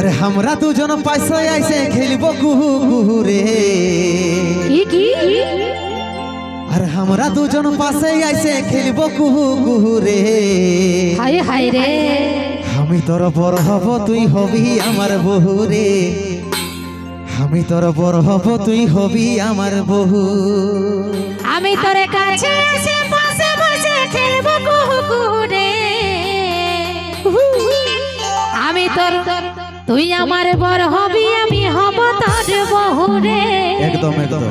अरे हमरा दुजन पैसा ऐसे खेलबो कुहू कुहू रे की अरे हमरा दुजन पैसा ऐसे खेलबो कुहू कुहू रे हाय हाय रे আমি তোর বড় হব তুই হবি আমার বহু রে আমি তোর বড় হব তুই হবি আমার বহু আমি তোরে কাছে এসে পাশে বসে খেলবো কুহু কুহু রে আমি তোর তুই আমার বড় হবি আমি হব তোর বহু রে একদম একদম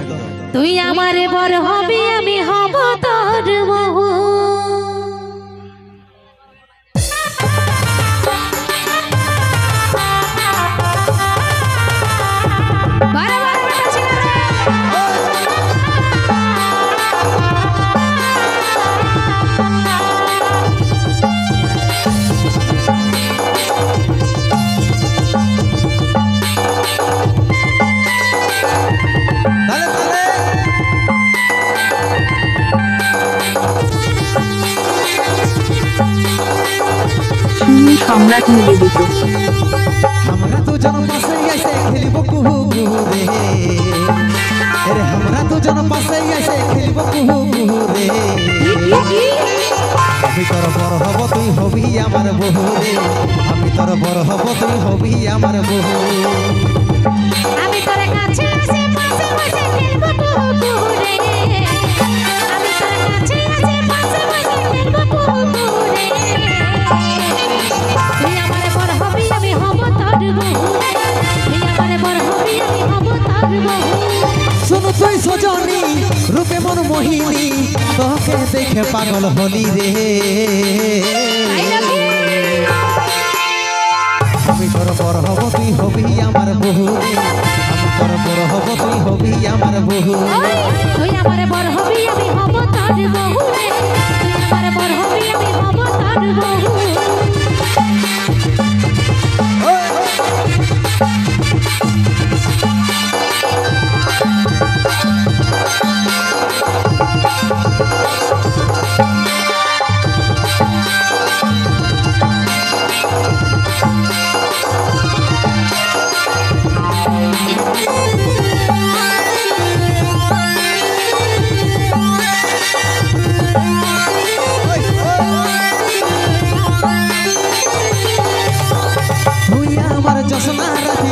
তুই আমার বড় হবি আমি হব তোর বহু সম্রাট নিবেদিত हमरा दुजन पासे ऐसे खेलबो कुहू कुहू रे अरे हमरा दुजन पासे ऐसे खेलबो कुहू कुहू रे আমি তোর বড় হব তুই হবি আমার বহু রে আমি তোর বড় হব তুই হবি আমার বহু আমি তোরে কাছে এসে পাশে বসে খেলবো কুহু কুহু রে আমি তোরে কাছে এসে পাশে বসে খেলবো কুহু কুহু রে তুই আমারে বড় হবি আমি হব তোর বহু তুই আমারে বড় হবি আমি হব তোর বহু শুন তুই সজনী রূপে মন মোহিনী তোকে দেখে পাগল হলি রে আমি তোর বড় হব তুই হবি আমার বহু রে আমি তোর বড় হব তুই হবি আমার বহু তুই আমারে বড় হবি আমি হব তোর বহু রে তুই আমারে বড় হবি আমি হব তোর বহু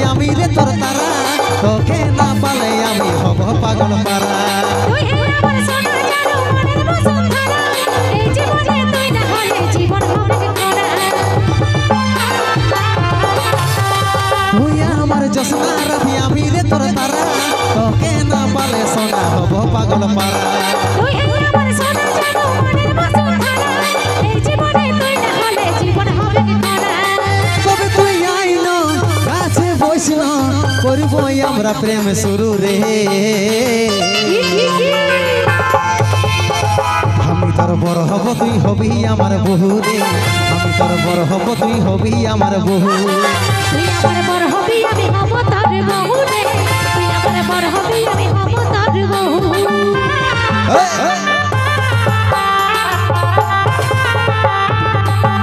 আমি রে তোর তারা তোকে না পালে আমি হব পাগল পারা তুই আমার সোনা জানো মনের বসুন্ধরা এই জীবনে তুই না হলে জীবন হবে খরা তুই আমার জসনা রাধি আমি রে তোর তারা তোকে না পালে সোনা হব পাগল পারা তুই আমার সোনা জানো মনের বসুন্ধরা এই জীবনে তুই না হলে জীবন হবে খরা তবে তুই আইন কাছে বসন করব আমরা প্রেম শুরু রে আমি তোর বড় হব তুই হবি আমার বহু রে আমি তোর বড় হব তুই হবি আমার বহু তুই আমার বড় হবি আমি হব তোর বহু রে তুই আমার বড় হবি আমি হব তোর বহু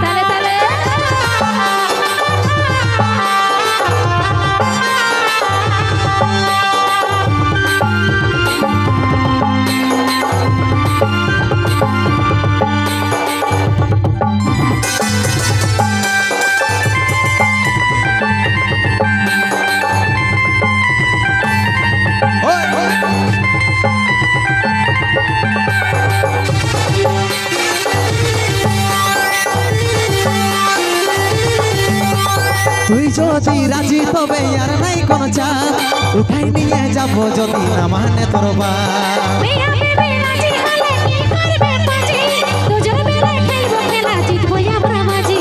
তালে তালে তুই যদি রাজি তবে আর নাই কোন চাপ উঠাই নিয়ে যাব যদি না মানে তোর বাপ মিয়া বেবি রাজি হলে কি করবে বাজি দুজন মিলে খেলবো খেলা জিতবো আমরা বাজি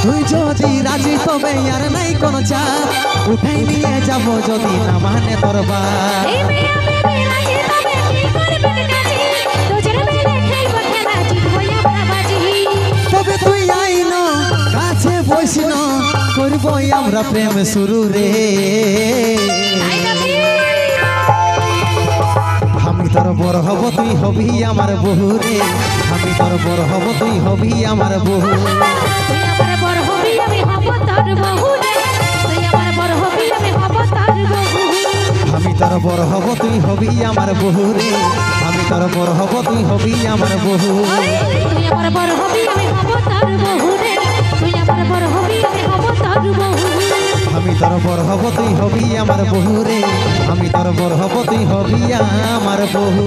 তুই যদি রাজি তবে আর নাই কোন চাপ উঠাই নিয়ে যাব যদি না মানে তোর বাপ এই মিয়া বেবি রাজি তবে কি করবে কাজি দুজন মিলে খেলবো খেলা জিতবো আমরা বাজি তবে তুই আইন কাছে বসন করব আমরা প্রেম শুরু রে আমি তোর বড় হব তুই হবি আমার বহু রে আমি তোর বড় হব তুই হবি আমার বহু তুই আমার তোর বড় হব তুই হবি আমার বহু রে আমি তোর বড় হব তুই হবি আমার বহু তুই আমার বড় হবি আমি হব তোর বহু রে তুই আমার বড় হবি আমি হব তোর বহু আমি তোর বড় হব তুই হবি আমার বহু রে আমি তোর বড় হব তুই হবি আমার বহু